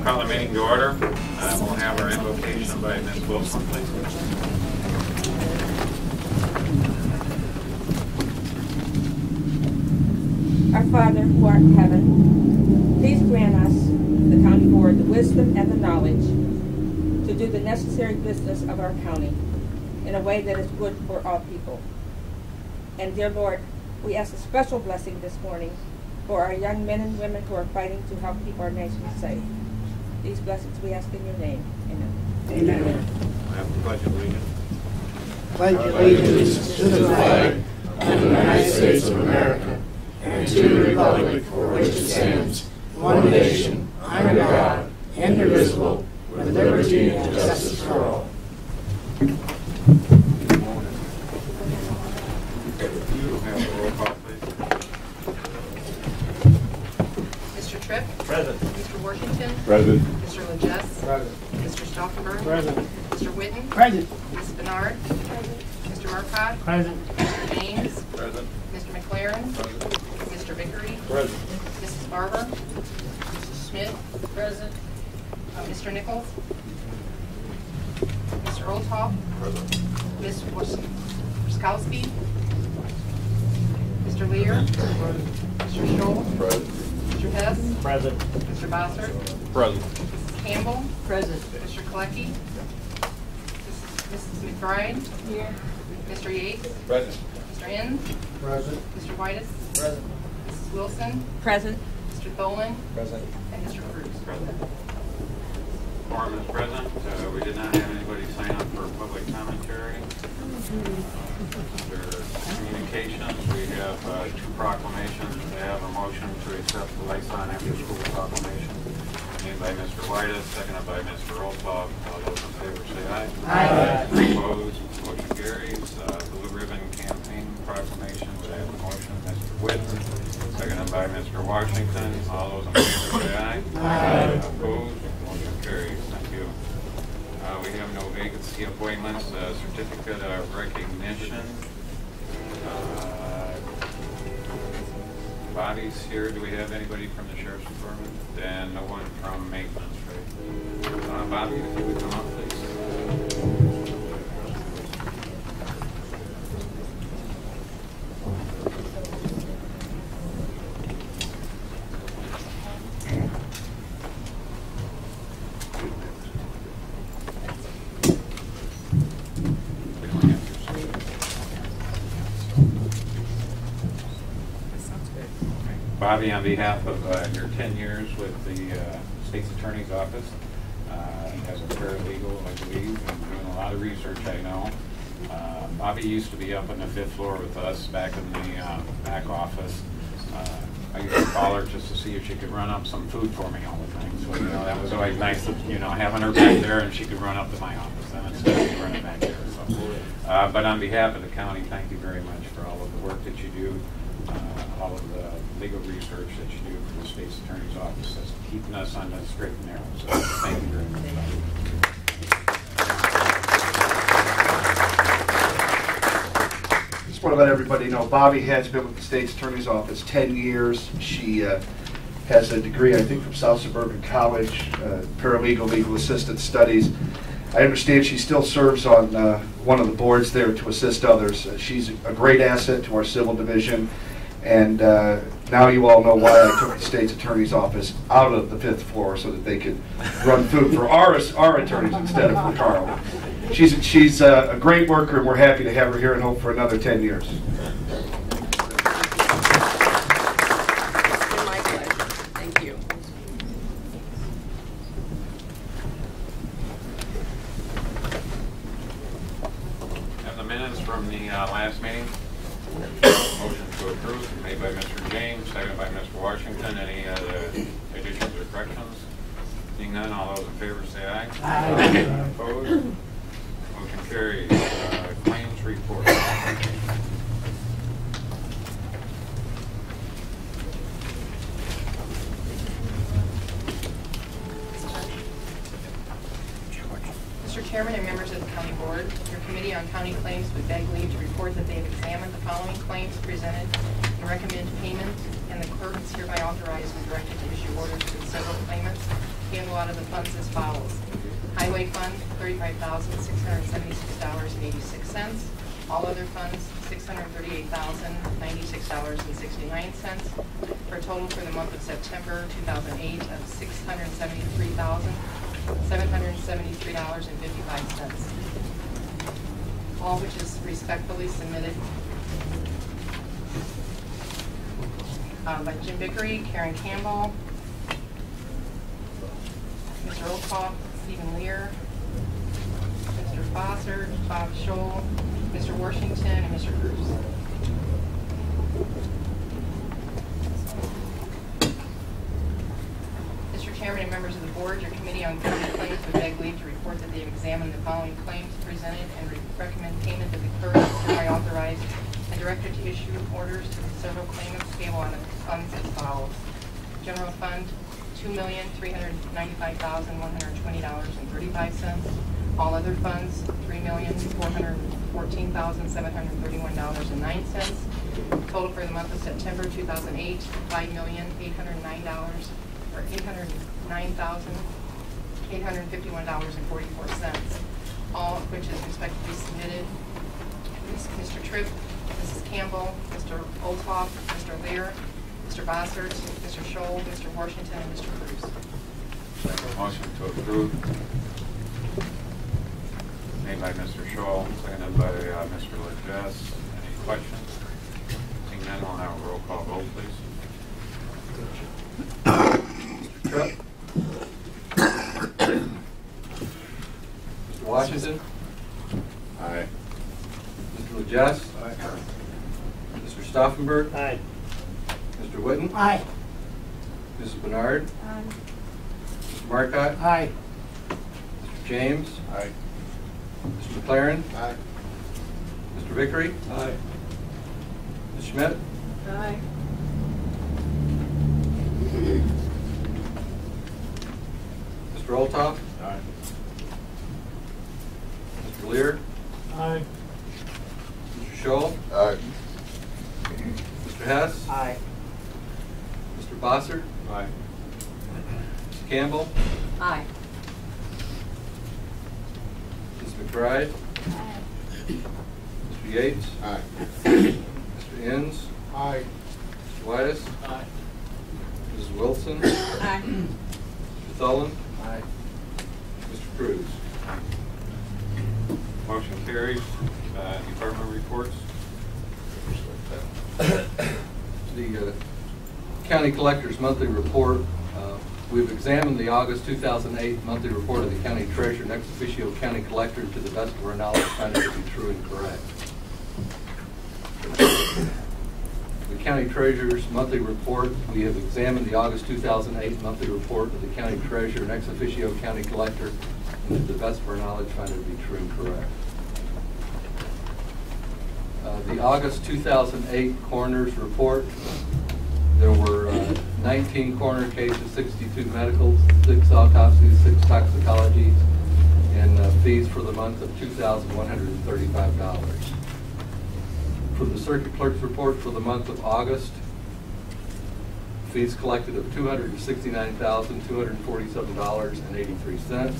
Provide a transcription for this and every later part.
Call the meeting to order. We'll have our invocation by Ms. Wilson, please. Our Father, who art in heaven, please grant us, the county board, the wisdom and the knowledge to do the necessary business of our county in a way that is good for all people. And dear Lord, we ask a special blessing this morning for our young men and women who are fighting to help keep our nation safe. These blessings we ask in your name. Amen. Amen. I have the pledge of allegiance. Pledge allegiance to the flag of the United States of America and to the republic for which it stands, one nation, under God, indivisible, with liberty and justice for all. Mr. Tripp? Present. Mr. Washington? Present. Mr. Legess? Present. Mr. Stauffenberg? Present. Mr. Whitten? Present. Ms. Bernard? Present. Mr. Murcott? Present. Mr. James? Present. Mr. McLaren? Present. Mr. Vickery? Present. Mrs. Barber? Mrs. Schmidt? Present. Mr. Nichols? Mr. Olthoff? Present. Ms. Wiskowski? Mr. Lear? Mr. Stoll? Present. Mr. Hess? Present. Mr. Bossert? Present. Mrs. Campbell? Present. Mr. Kalecki? Mrs. McBride? Here. Mr. Yates? Present. Mr. Inns? Present. Mr. Whitus? Present. Mrs. Wilson? Present. Mr. Tholen? Present. And Mr. Cruz? Present. Quorum is present. We did not have anybody sign up for public commentary. Under communications, we have two proclamations. We have a motion to accept the Lyson after school proclamation made by Mr. Whitus, seconded by Mr. Olthoff. All those in favor say aye. Aye. Opposed? Motion carries. Blue Ribbon Campaign proclamation. We have a motion. Mr. Whitten, seconded by Mr. Washington. All those in favor say aye. Aye. Opposed? Motion carries. Thank you. We have no vacancy appointments. Certificate of recognition. Bobby's here. Do we have anybody from the Sheriff's Department? And no one from maintenance, right? Bobby, if you would come up, please. Bobby, on behalf of your 10 years with the State's Attorney's Office, as a paralegal, I believe, and doing a lot of research, I know. Bobby used to be up on the 5th floor with us back in the back office. I used to call her just to see if she could run up some food for me all the time. So, you know, that was always nice, having her back there and she could run up to my office then instead of running back there. So, but on behalf of the county, thank you very much for all of the work that you do. All of the legal research that you do for the State's Attorney's Office. That's keeping us on the straight and narrow. So thank you very much. Just want to let everybody know Bobby has been with the State's Attorney's Office 10 years. She has a degree, I think, from South Suburban College, paralegal, legal assistant studies. I understand she still serves on one of the boards there to assist others. She's a great asset to our civil division, and now you all know why I took the State's Attorney's Office out of the 5th floor so that they could run food for our attorneys instead of for Carl. She's a great worker, and we're happy to have her here and hope for another 10 years. From the last meeting, motion to approve made by Mr. James, seconded by Mr. Washington. Any additions or corrections? Seeing none, all those in favor say aye. Aye. Opposed? Motion carries. Claims report. Mr. Chairman and members of the County Board, your Committee on County Claims would beg leave to report that they have examined the following claims presented and recommend payment, and the clerk is hereby authorized and directed to issue orders to several claimants handling go out of the funds as follows. Highway Fund, $35,676.86. All other funds, $638,096.69, for a total for the month of September 2008 of $673,773.55. All which is respectfully submitted by Jim Vickery, Karen Campbell, Mr. Olkoff, Stephen Lear, Mr. Foster, Bob Scholl, Mr. Washington, and Mr. Cruz. Mr. Chairman and members of the board, your committee on county claims would beg leave to report that they have examined the following claims presented and recommend payment of the clerk is hereby authorized and directed to issue orders to the several claimants payable on the funds as follows. General Fund, $2,395,120.35. All other funds, $3,414,731.09. Total for the month of September 2008, $5,809,851.44. All of which is respectively submitted. Mr. Tripp, Mrs. Campbell, Mr. Olthoff, Mr. Lear, Mr. Bossert, Mr. Scholl, Mr. Washington, and Mr. Cruz. Motion to approve. Made by Mr. Scholl, seconded by Mr. Legess. Any questions? Seeing none, we'll have a roll call vote, please. Mr. Tripp? Mr. Washington? Aye. Mr. Legess? Aye. Mr. Stauffenberg? Aye. Mr. Whitten? Aye. Mrs. Bernard? Aye. Mr. Marcotte? Aye. Mr. James? Aye. Mr. McLaren? Aye. Mr. Vickery? Aye. Ms. Schmidt? Aye. Mr. Olthoff? Aye. Mr. Lear? Aye. Mr. Scholl? Aye. Mr. Hess? Aye. Mr. Bossert? Aye. Ms. Campbell? Aye. Ms. McBride? Mr. Yates? Aye. Mr. Inns? Aye. Mr. Whitus? Aye. Mrs. Wilson? Aye. Mr. Thulin? Aye. Mr. Cruz? Motion carries. Department reports. The County Collector's Monthly Report. We've examined the August 2008 monthly report of the County Treasurer and ex officio County Collector to the best of our knowledge, found it to be true and correct. The County Treasurer's Monthly Report. We have examined the August 2008 monthly report of the County Treasurer and ex officio County Collector, and to the best of our knowledge, found it to be true and correct. The August 2008 Coroner's Report. There were 19 coroner cases, 62 medicals, 6 autopsies, 6 toxicologies, and fees for the month of $2,135. For the Circuit Clerk's Report for the month of August, fees collected of $269,247.83.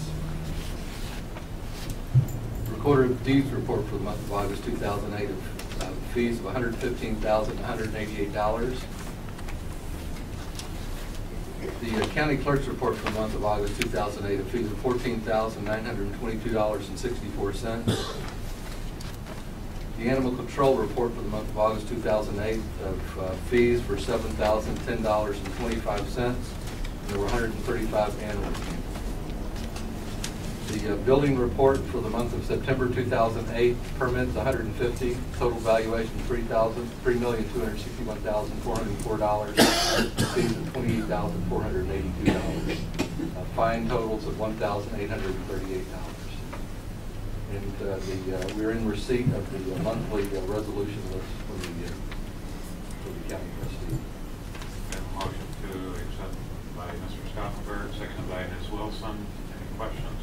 Recorder of Deeds Report for the month of August 2008 of fees of $115,188. The County Clerk's Report for the month of August 2008 of fees of $14,922.64. The Animal Control Report for the month of August 2008 of fees for $7,010.25. There were 135 animals. The Building Report for the month of September 2008, permits 150, total valuation $3,261,404, fees of $28,482, fine totals of $1,838. And we're in receipt of the monthly resolution list for the county trustee. Motion to accept by Mr. Stauffenberg, seconded by Ms. Wilson. Any questions?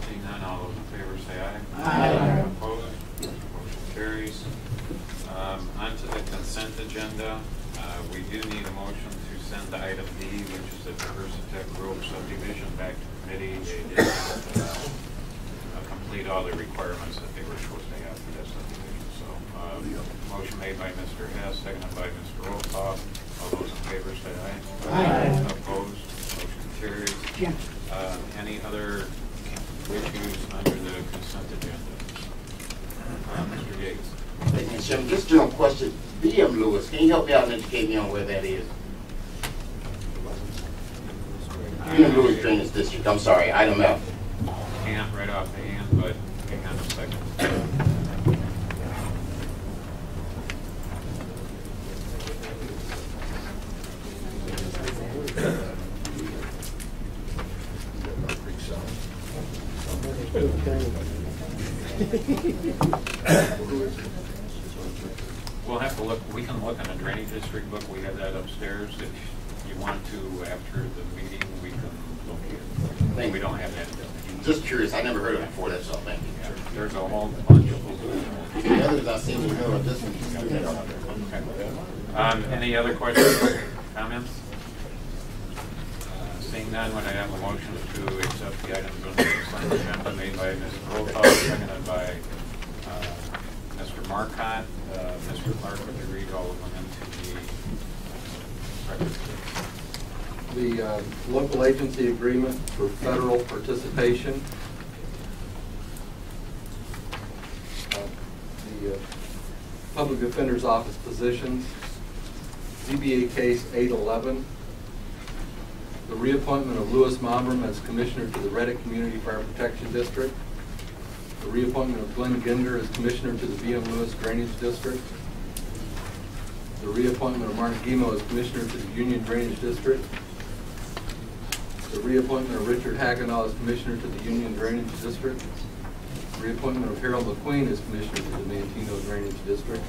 Seeing none, all those in favor say aye. Aye. Opposed? Motion carries. On to the consent agenda. We do need a motion to send item D, which is the Diversitech Grove subdivision, back to committee. They did complete all the requirements that they were supposed to have for that subdivision. So, motion made by Mr. Hess, seconded by Mr. Olthoff. All those in favor say aye. Aye. Opposed? Motion carries. Any other issues under the consent agenda? Mr. Yates. Thank you, Chairman. Just a general question. BM Lewis, can you help me out and educate me on where that is? BM Lewis Drainage District, I'm sorry, item F. Can't right off the hand, but hang on a second. We'll have to look, we can look in a drainage district book, we have that upstairs. If you want to, after the meeting, we can look at it. We don't have that. Just curious, I never heard of it before, that's all, thank you. Yeah, there's a whole bunch of them. The others I seem to know, this one. Any other questions, comments? Seeing none, when I have a motion to accept the items on the consent agenda made by Mr. Olthoff, seconded by Mr. Marcotte. Mr. Clark, would you read all of them into the record? The local agency agreement for federal participation. The public defender's office positions. ZBA case 811. The reappointment of Louis Momram as Commissioner to the Reddick Community Fire Protection District. The reappointment of Glenn Ginder as Commissioner to the BM Lewis Drainage District. The reappointment of Mark Guimo as Commissioner to the Union Drainage District. The reappointment of Richard Hagenow as Commissioner to the Union Drainage District. The reappointment of Harold McQueen as Commissioner to the Mantino Drainage District.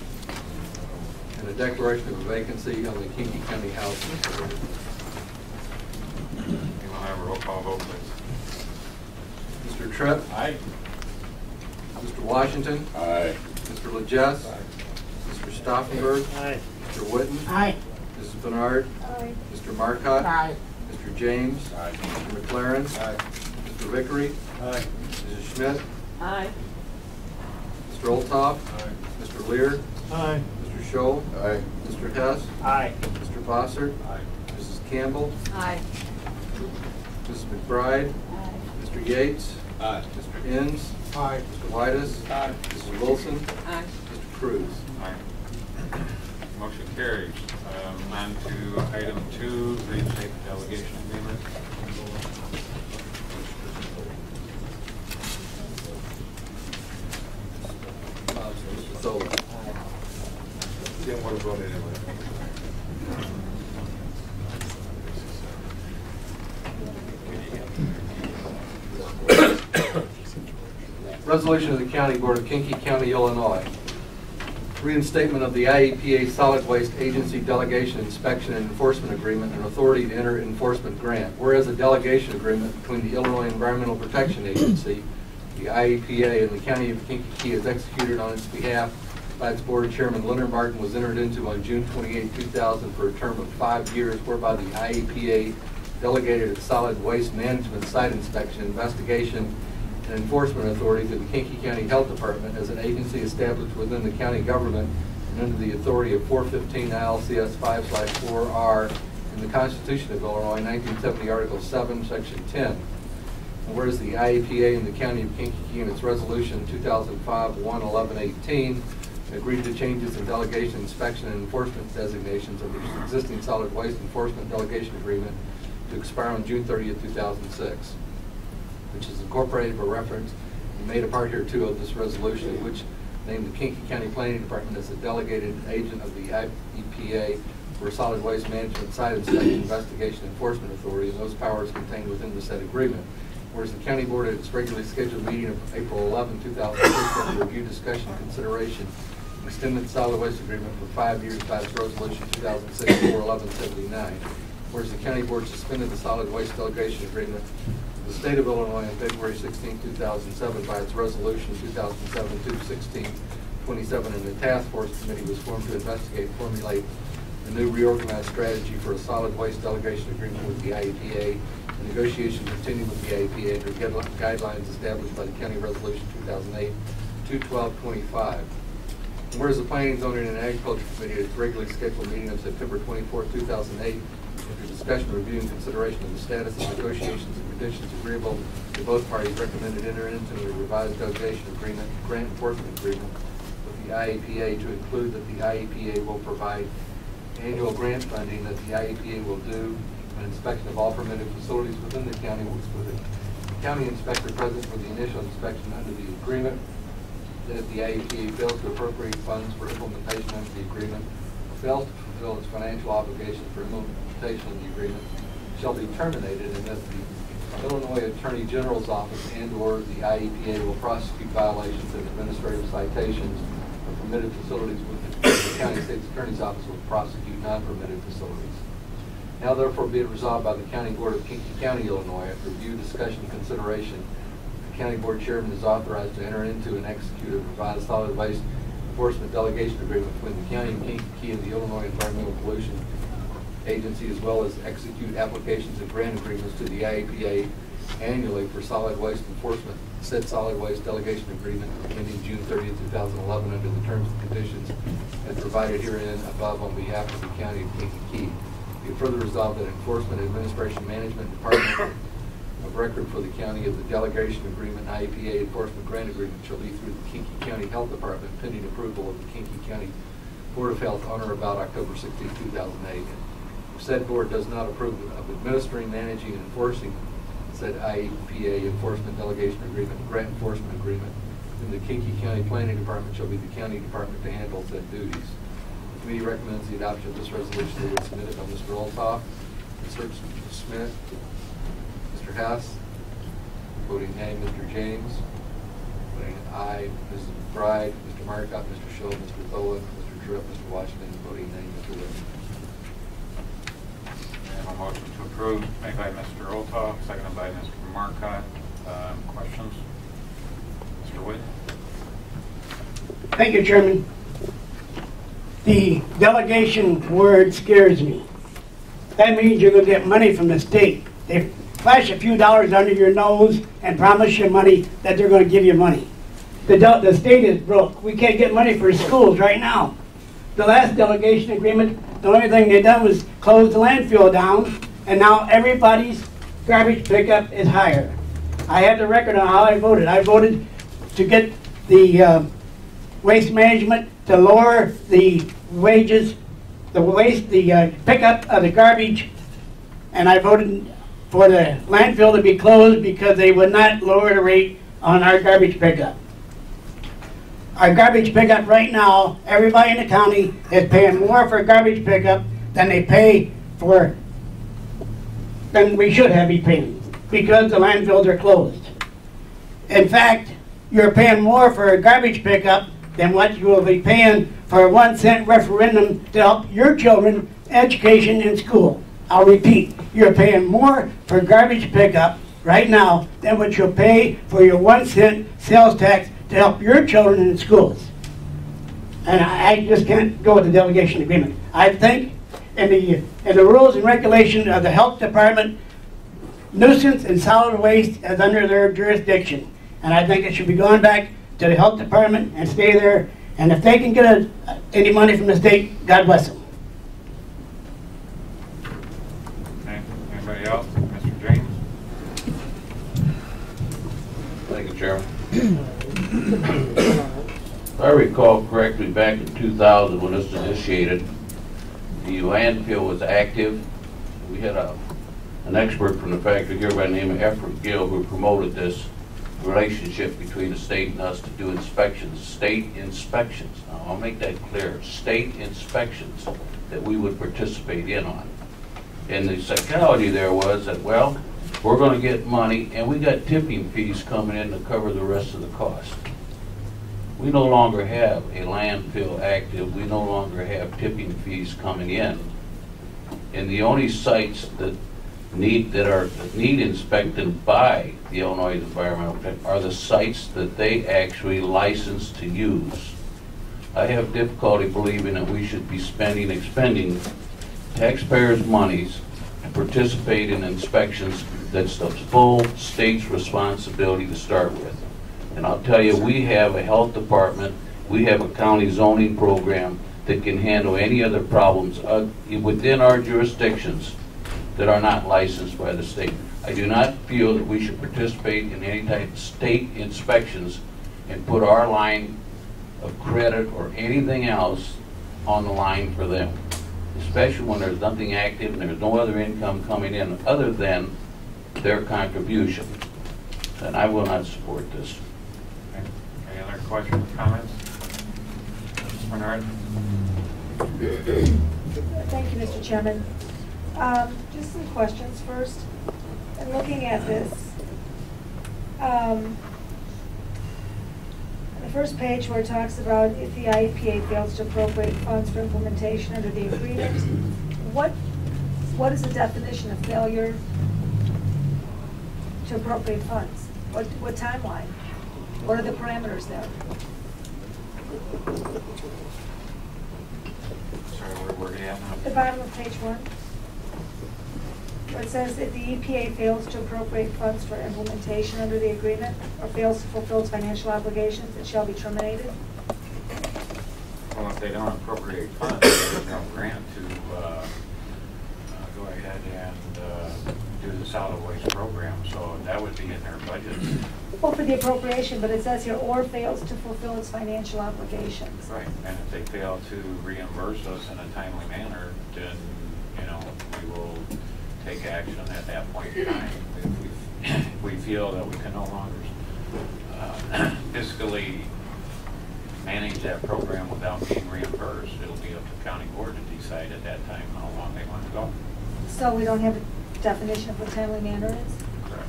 And a declaration of a vacancy on the Kankakee County Housing Authority. We'll have a roll call vote, please. Mr. Tripp? Aye. Mr. Washington? Aye. Mr. Legess? Aye. Mr. Stauffenberg? Aye. Mr. Witten? Aye. Mrs. Bernard? Aye. Mr. Marcotte? Aye. Mr. James? Aye. Mr. McLaren? Aye. Mr. Vickery? Aye. Mrs. Schmidt? Aye. Mr. Olthoff? Aye. Mr. Lear? Aye. Mr. Scholl? Aye. Mr. Hess? Aye. Mr. Bossert? Aye. Mrs. Campbell? Aye. Mrs. McBride? Mr. Yates? Aye. Mr. Inns? Aye. Mr. Whitus? Aye. Mrs. Wilson? Aye. Mr. Cruz? Aye. Motion carries. On to item 2, reinstate the delegation agreement. Mr. Sola? Didn't want to vote anyway. Resolution of the County Board of Kankakee County, Illinois. Reinstatement of the IEPA Solid Waste Agency Delegation Inspection and Enforcement Agreement and authority to enter enforcement grant. Whereas a delegation agreement between the Illinois Environmental Protection Agency, the IEPA, and the County of Kankakee is executed on its behalf by its Board Chairman Leonard Martin was entered into on June 28, 2000 for a term of 5 years, whereby the IEPA delegated its solid waste management site inspection, investigation, and enforcement authority to the Kankakee County Health Department as an agency established within the county government and under the authority of 415 ILCS 5/4R in the Constitution of Illinois, 1970, Article 7, Section 10. And whereas the IEPA and the County of Kankakee in its resolution 2005-11118 agreed to changes in delegation, inspection, and enforcement designations of the existing solid waste enforcement delegation agreement to expire on June 30th, 2006. Which is incorporated for reference and made a part hereto of this resolution, which named the Kankakee County Planning Department as a delegated agent of the IEPA for solid waste management site inspection, investigation, enforcement authority, and those powers contained within the said agreement. Whereas the County Board at its regularly scheduled meeting of April 11, 2006, under review, discussion, consideration, extended the solid waste agreement for 5 years by its resolution 2006-41179. Whereas the County Board suspended the solid waste delegation agreement the State of Illinois on February 16, 2007 by its resolution 2007-216-27, and the task force committee was formed to investigate, formulate, a new reorganized strategy for a solid waste delegation agreement with the IEPA. The negotiations continue with the IEPA under guidelines established by the County Resolution 2008-21225. Whereas the Planning, Zoning, and Agriculture Committee at its regularly scheduled meeting of September 24, 2008, after discussion, review, and consideration of the status of negotiations and conditions agreeable to both parties, recommended enter into a revised delegation agreement, grant enforcement agreement with the IEPA to include that the IEPA will provide annual grant funding, that the IEPA will do an inspection of all permitted facilities within the county with a county inspector present for the initial inspection under the agreement, that if the IEPA fails to appropriate funds for implementation under the agreement, or fails to fulfill its financial obligations for implementation of the agreement, shall be terminated, and that the Illinois Attorney General's Office and/or the IEPA will prosecute violations and administrative citations of permitted facilities with the County State's Attorney's Office will prosecute non-permitted facilities. Now therefore be it resolved by the County Board of Kankakee County, Illinois, after review, discussion, and consideration, the County Board Chairman is authorized to enter into and execute a revised solid waste enforcement delegation agreement between the County of Kankakee and the Illinois Environmental Pollution Agency, as well as execute applications and grant agreements to the IEPA annually for solid waste enforcement. Said solid waste delegation agreement ending June 30, 2011 under the terms and conditions as provided herein above on behalf of the County of Kankakee. Be further resolved that Enforcement Administration Management Department of record for the county of the delegation agreement IEPA enforcement grant agreement shall be through the Kankakee County Health Department pending approval of the Kankakee County Board of Health on or about October 16, 2008. If said board does not approve of administering, managing, and enforcing said IEPA enforcement delegation agreement, grant enforcement agreement, then the Kankakee County Planning Department shall be the county department to handle said duties. The committee recommends the adoption of this resolution that was submitted by Mr. Olthoff, Mr. Smith, Mr. Hess, voting nay, Mr. James, voting aye, Mrs. Bride, Mr. Marcotte, Mr. Scholl, Mr. Tholen, Mr. Tripp, Mr. Washington, voting nay, Mr. Whitten. A motion to approve made by Mr. Olthoff, seconded by Mr. Marcotte. Questions? Mr. Whitten? Thank you, Chairman. The delegation word scares me. That means you're going to get money from the state. They flash a few dollars under your nose and promise you money that they're going to give you money. The state is broke. We can't get money for schools right now. The last delegation agreement, the only thing they done was close the landfill down, and now everybody's garbage pickup is higher. I have the record on how I voted. I voted to get the waste management to lower the wages, the pickup of the garbage, and I voted for the landfill to be closed because they would not lower the rate on our garbage pickup. Our garbage pickup right now, everybody in the county is paying more for garbage pickup than they pay for, than we should have been paying, because the landfills are closed. In fact, you're paying more for a garbage pickup than what you will be paying for a 1-cent referendum to help your children education in school. I'll repeat, you're paying more for garbage pickup right now than what you'll pay for your 1-cent sales tax to help your children in schools. And I just can't go with the delegation agreement. I think in the rules and regulations of the health department, nuisance and solid waste is under their jurisdiction. And I think it should be going back to the health department and stay there. And if they can get any money from the state, God bless them. Okay. Anybody else? Mr. James? Thank you, Chairman. If I recall correctly, back in 2000 when this was initiated, the landfill was active. We had an expert from the factory here by the name of Efren Gill who promoted this relationship between the state and us to do inspections, state inspections. Now, I'll make that clear, state inspections that we would participate in on. And the psychology there was that, well, we're going to get money, and we got tipping fees coming in to cover the rest of the cost. We no longer have a landfill active. We no longer have tipping fees coming in. And the only sites that need inspected by the Illinois Environmental Protection are the sites that they actually license to use. I have difficulty believing that we should be expending taxpayers' monies to participate in inspections. That's the full state's responsibility to start with. And I'll tell you, we have a health department, we have a county zoning program that can handle any other problems within our jurisdictions that are not licensed by the state. I do not feel that we should participate in any type of state inspections and put our line of credit or anything else on the line for them, especially when there's nothing active and there's no other income coming in other than their contribution. And I will not support this. Okay. Any other questions, comments? Mr. Bernard? Thank you, Mr. Chairman. Just some questions first. And looking at this, on the first page where it talks about if the IEPA fails to appropriate funds for implementation under the agreement, what is the definition of failure to appropriate funds? What timeline? What are the parameters there? Sorry, where are you at now? The bottom of page 1, where it says if the EPA fails to appropriate funds for implementation under the agreement or fails to fulfill its financial obligations, it shall be terminated. Well, if they don't appropriate funds, there's no grant to go ahead and do the solid waste program, so that would be in their budgets. Well, for the appropriation, but it says here, or fails to fulfill its financial obligations. Right, and if they fail to reimburse us in a timely manner, then, you know, we will take action at that point in time. If we feel that we can no longer fiscally manage that program without being reimbursed, it'll be up to the county board to decide at that time how long they want to go. So we don't have a definition of what timely manner is? Correct.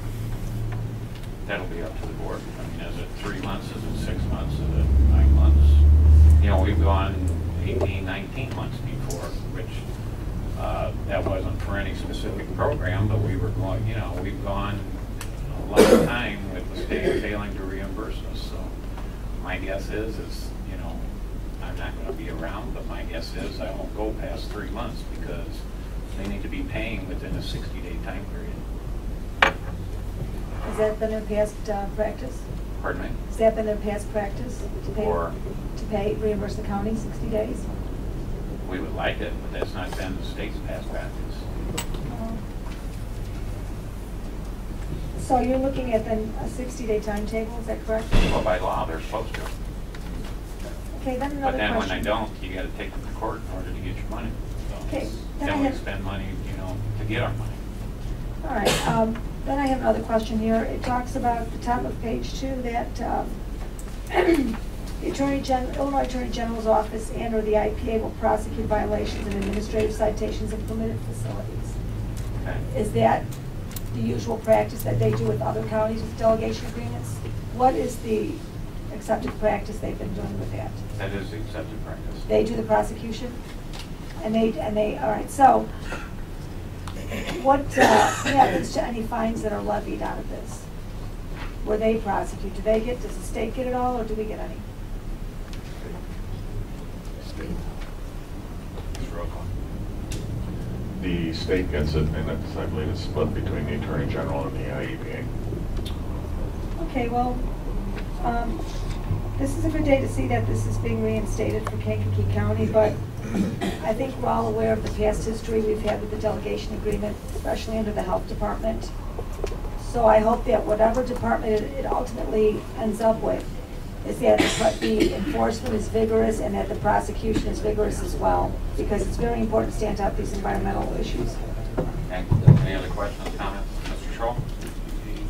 That'll be up to the board. I mean, is it 3 months, is it 6 months, is it 9 months? You know, we've gone 18, 19 months before, which that wasn't for any specific program, but we were going, you know, we've gone a lot of time with the state failing to reimburse us. So my guess is, you know, I'm not going to be around, but my guess is I won't go past 3 months because they need to be paying within a 60-day time period. Has that been their past practice? Pardon me? Has that been their past practice Or to pay, reimburse the county 60 days? we would like it, but that's not been the state's past practice. So you're looking at then a 60-day timetable, is that correct? Well, by law, they're supposed to. Okay, then But another then when question. they don't, you got to take them to court in order to get your money. So Okay, then I then we have- spend money, you know, to get our money. All right, then I have another question here. It talks about at the top of page 2 that the Illinois Attorney General's office and or the IEPA will prosecute violations and administrative citations of permitted facilities. Okay. Is that the usual practice that they do with other counties with delegation agreements? What is the accepted practice they've been doing with that? That is the accepted practice. They do the prosecution? And they, all right, so what happens to any fines that are levied out of this? Where they prosecute, does the state get it all, or do we get any? Mr. Rocco. The state gets it, and it's, I believe it's split between the Attorney General and the IEPA. Okay, well, this is a good day to see that this is being reinstated for Kankakee County, but I think we're all aware of the past history we've had with the delegation agreement, especially under the health department. So I hope that whatever department it ultimately ends up with, is that the enforcement is vigorous and that the prosecution is vigorous as well, because it's very important to stand up these environmental issues. Okay. Any other questions, comments? Mr. Scholl?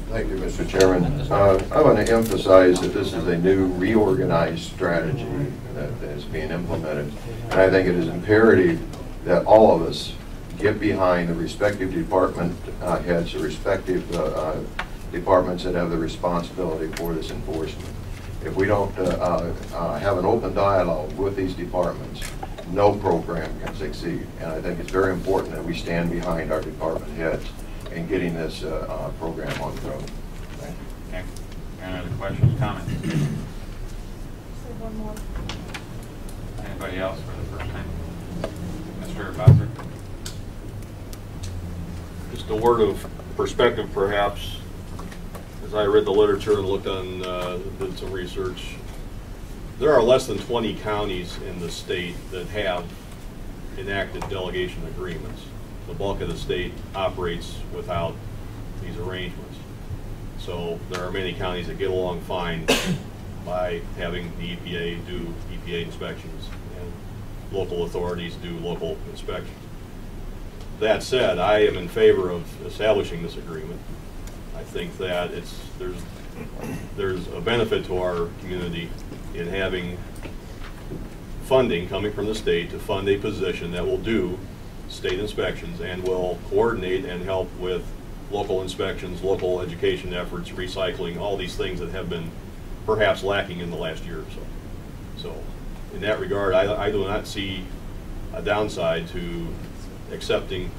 Thank you, Mr. Chairman. I want to emphasize that this is a new reorganized strategy that is being implemented. And I think it is imperative that all of us get behind the respective department heads, the respective departments that have the responsibility for this enforcement. If we don't have an open dialogue with these departments, no program can succeed. And I think it's very important that we stand behind our department heads in getting this program on the road. Thank you. Okay. Any other questions, comments? So one more. Anybody else for the first time? Mr. Bowser? Just a word of perspective, perhaps. As I read the literature and looked on, did some research, there are less than 20 counties in the state that have enacted delegation agreements. The bulk of the state operates without these arrangements. So there are many counties that get along fine by having the EPA do EPA inspections and local authorities do local inspections. That said, I am in favor of establishing this agreement. I think that there's a benefit to our community in having funding coming from the state to fund a position that will do state inspections and will coordinate and help with local inspections, local education efforts, recycling, all these things that have been perhaps lacking in the last year or so. So in that regard, I do not see a downside to accepting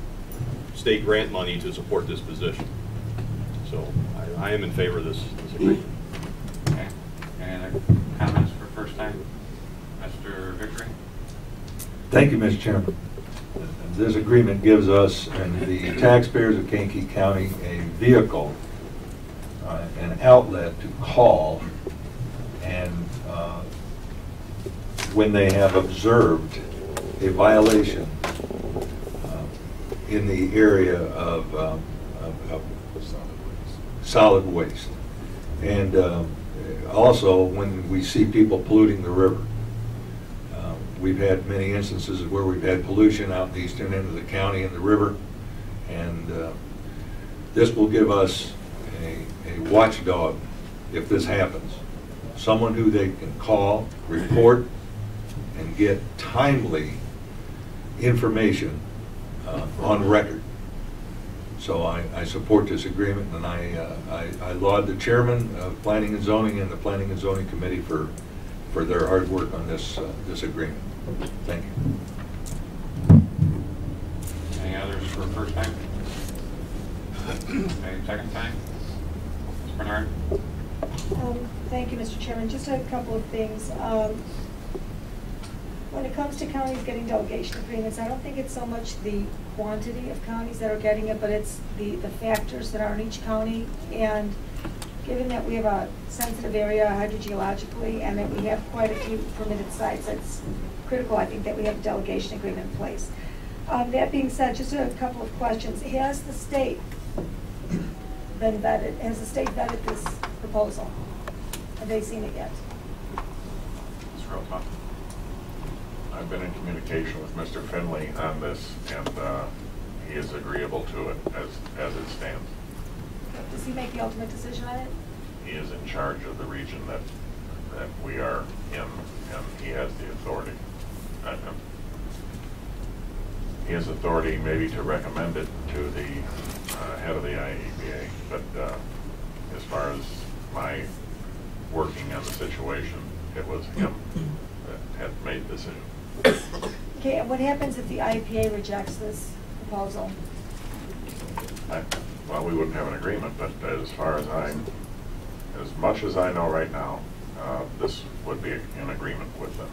state grant money to support this position. So I am in favor of this agreement. Okay. Any other comments for first time? Mr. Vickery? Thank you, Mr. Chairman. This agreement gives us and the taxpayers of Kankakee County a vehicle, an outlet to call and when they have observed a violation in the area of solid waste. And also when we see people polluting the river. We've had many instances where we've had pollution out in the eastern end of the county in the river, and this will give us a watchdog if this happens. Someone who they can call, report, and get timely information on record. So I support this agreement, and I laud the chairman of Planning and Zoning and the Planning and Zoning Committee for their hard work on this agreement. Thank you. Any others for first time? Any second time? Ms. Bernard? Thank you, Mr. Chairman. Just a couple of things. When it comes to counties getting delegation agreements, I don't think it's so much the quantity of counties that are getting it, but it's the factors that are in each county. And given that we have a sensitive area hydrogeologically and that we have quite a few permitted sites, it's critical, I think, that we have a delegation agreement in place. That being said, just a couple of questions. Has the state been vetted? Has the state vetted this proposal? Have they seen it yet? Mr. Rotop? I've been in communication with Mr. Finley on this, and he is agreeable to it as it stands. Does he make the ultimate decision on it? He is in charge of the region that we are in, and he has the authority. He has authority maybe to recommend it to the head of the IEPA, but as far as my working on the situation, it was him that had made the decision. Okay, and what happens if the IEPA rejects this proposal? Well, we wouldn't have an agreement, but as much as I know right now, this would be in agreement with them.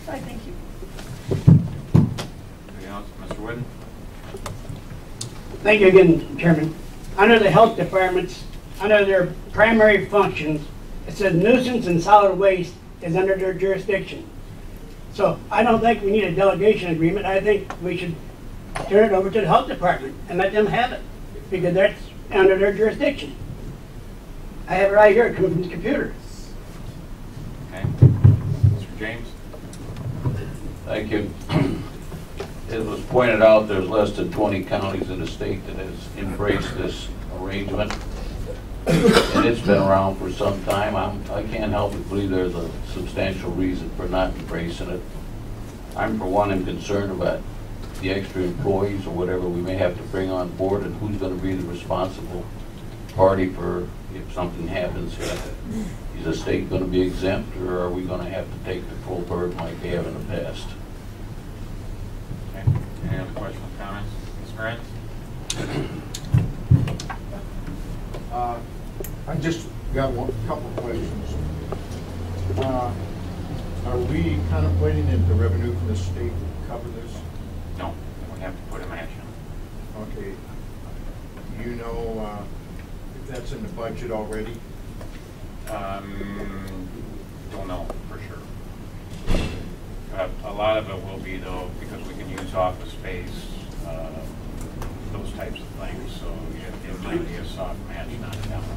Fine, thank you. Anything else? Mr. Whitten? Thank you again, Chairman. Under the health departments, under their primary functions, it says nuisance and solid waste is under their jurisdiction. So I don't think we need a delegation agreement. I think we should turn it over to the health department and let them have it, because that's under their jurisdiction. I have it right here coming from the computer. Okay. Mr. James? Thank you. It was pointed out there's less than 20 counties in the state that has embraced this arrangement. And it's been around for some time. I can't help but believe there's a substantial reason for not embracing it. I'm, for one, am concerned about the extra employees or whatever we may have to bring on board, and who's going to be the responsible party for if something happens. Is the state going to be exempt, or are we going to have to take the full burden like they have in the past? Okay. Any other questions, comments? Ms. Grant? I just got a couple of questions. Are we contemplating that the revenue from the state cover this? No, we have to put a match in. Okay. you know if that's in the budget already? Don't know for sure. A lot of it will be though, because we can use office space, those types of things, so it might be a soft match, not a down match.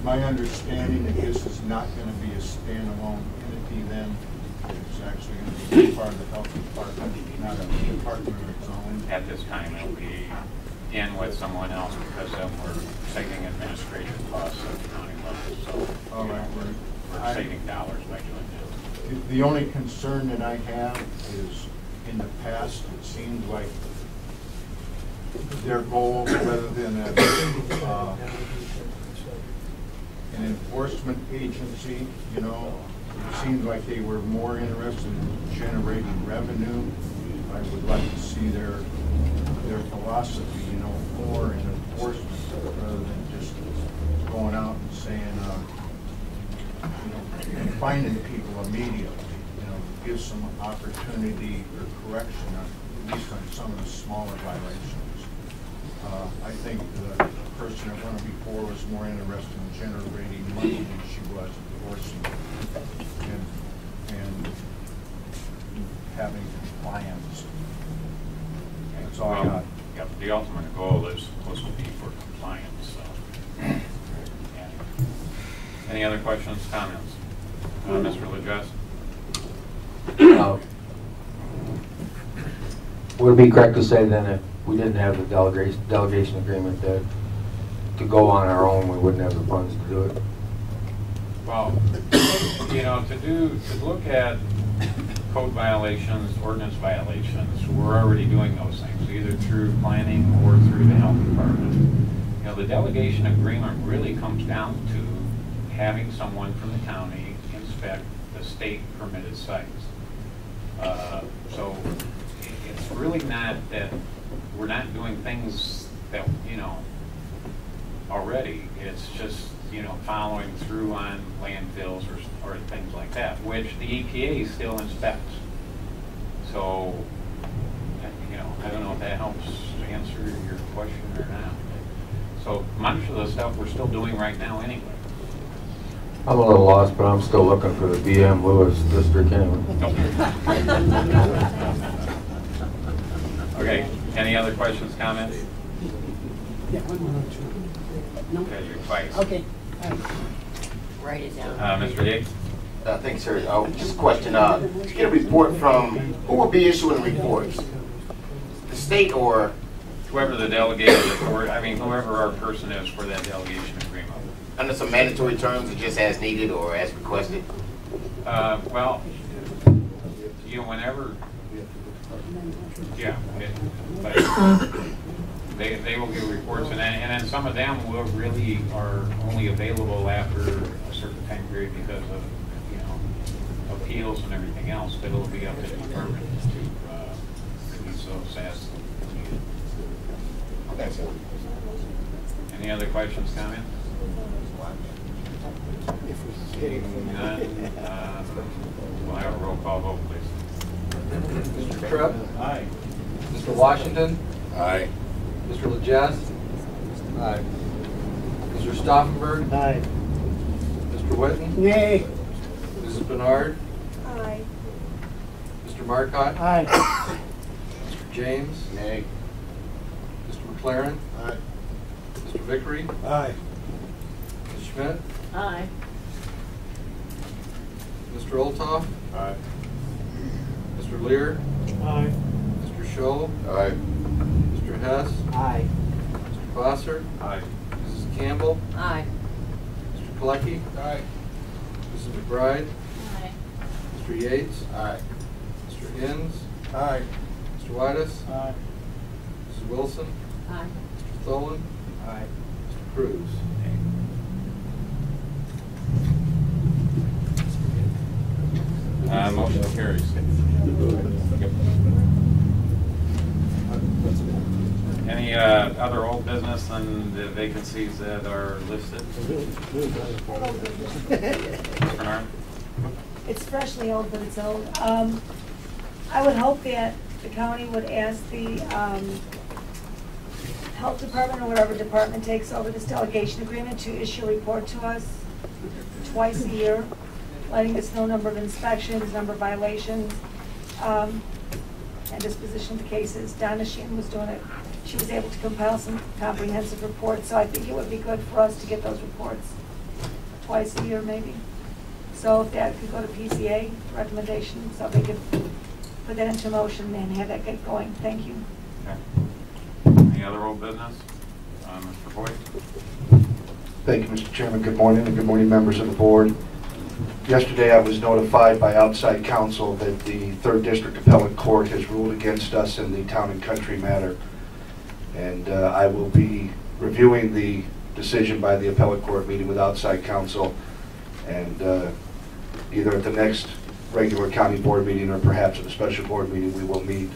My understanding that this is not going to be a standalone entity then. It's actually going to be part of the health department, not a department of its own. At this time, it'll be in with someone else because then we're saving administrative costs at the county level. So All right, we're saving dollars by doing that. The only concern that I have is in the past, it seemed like their goal, rather than an enforcement agency, you know, it seemed like they were more interested in generating revenue. I would like to see their philosophy, you know, more in enforcement rather than just going out and saying, you know, and finding people immediately, you know, give some opportunity for correction, at least on some of the smaller violations. I think the person that went before was more interested in generating money than she was enforcing and having compliance. That's all I got. Yep, the ultimate goal is supposed to be for compliance. So. Any other questions, comments? Mr. Lejes? Would it be correct to say then if we didn't have the delegation agreement that to go on our own, we wouldn't have the funds to do it? Well, you know, to look at code violations, ordinance violations, we're already doing those things, either through planning or through the health department. You know, the delegation agreement really comes down to having someone from the county inspect the state permitted sites. So it's really not that we're not doing things that, you know, already. It's just, you know, following through on landfills or things like that, which the EPA still inspects. So, you know, I don't know if that helps answer your question or not. So much of the stuff we're still doing right now anyway. I'm a little lost, but I'm still looking for the BM Lewis district anyway. Okay, any other questions, comments? Yeah, 1 minute. No? Okay, your advice. Okay. Write it down. Mr. Yates? Thanks, sir. Just a question. To get a report from, who will be issuing reports? The state or? Whoever the delegated report, I mean, whoever our person is for that delegation agreement. Under some mandatory terms or just as needed or as requested? Well, you know, whenever, yeah, but they will give reports, and then some of them will really are only available after a certain time period because of, you know, appeals and everything else. But it'll be up to the department to release those as needed. Okay, sir. Any other questions, comments? None. We'll have a roll call vote, please. Mr. Tripp? Aye. Mr. Washington? Aye. Mr. Lejes? Aye. Mr. Stauffenberg? Aye. Mr. Witten? Nay. Mrs. Bernard? Aye. Mr. Marcotte? Aye. Mr. James? Nay. Mr. McLaren? Aye. Mr. Vickery? Aye. Ms. Schmidt? Aye. Mr. Olthoff? Aye. Mr. Lear? Aye. Mr. Scholl? Aye. Mr. Hess? Aye. Mr. Glasser? Aye. Mrs. Campbell? Aye. Mr. Pilecki? Aye. Mrs. McBride? Aye. Mr. Yates? Aye. Mr. Inns? Aye. Mr. Whitus? Aye. Mrs. Wilson? Aye. Mr. Tholen? Aye. Mr. Cruz? Motion carries. Any other old business and the vacancies that are listed? Bernard? It's freshly old, but it's old. I would hope that the county would ask the health department or whatever department takes over this delegation agreement to issue a report to us twice a year, letting us know number of inspections, number of violations, and disposition of the cases. Donna Sheehan was doing it. She was able to compile some comprehensive reports, so I think it would be good for us to get those reports twice a year maybe. So if that could go to PCA recommendation, so they could put that into motion and have that get going. Thank you. Okay. Any other old business? Mr. Boyd? Thank you, Mr. Chairman. Good morning, and good morning, members of the board. Yesterday, I was notified by outside counsel that the 3rd District Appellate Court has ruled against us in the Town and Country matter. And I will be reviewing the decision by the appellate court, meeting with outside counsel, and either at the next regular county board meeting or perhaps at a special board meeting, we will meet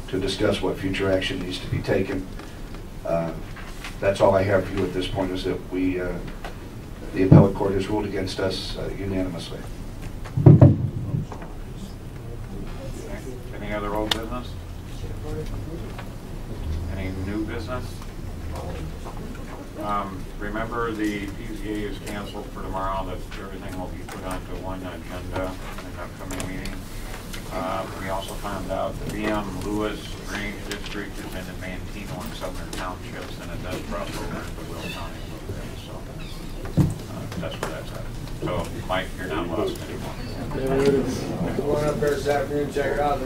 to discuss what future action needs to be taken. That's all I have for you at this point, is that the appellate court has ruled against us unanimously. Any other old business? Any new business? Remember, the PCA is canceled for tomorrow. That everything will be put onto one agenda in an upcoming meeting. We also found out the BM Lewis Range District is in the Mantino and Southern Townships, and it does cross over into Will County a little bit. So that's where that's at. So, Mike, you're not lost anymore. Going up there this afternoon, check it out.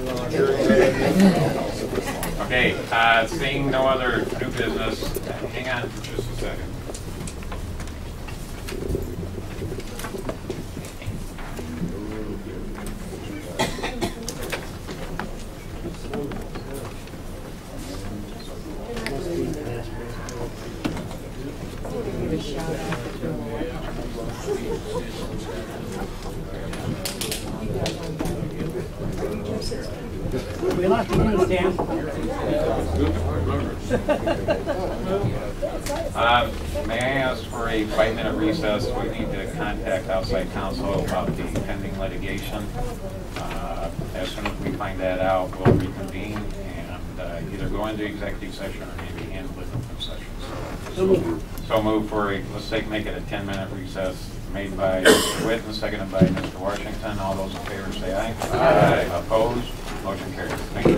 Okay, seeing no other new business, hang on for just a second. We lost the one stand. May I ask for a 5-minute recess? We need to contact outside counsel about the pending litigation. As soon as we find that out, we'll reconvene and either go into executive session or maybe handle it in open session. So move for make it a 10-minute recess. Made by Mr. Witt and seconded by Mr. Washington. All those in favor say aye. Aye. Opposed? Motion carries. Thank you.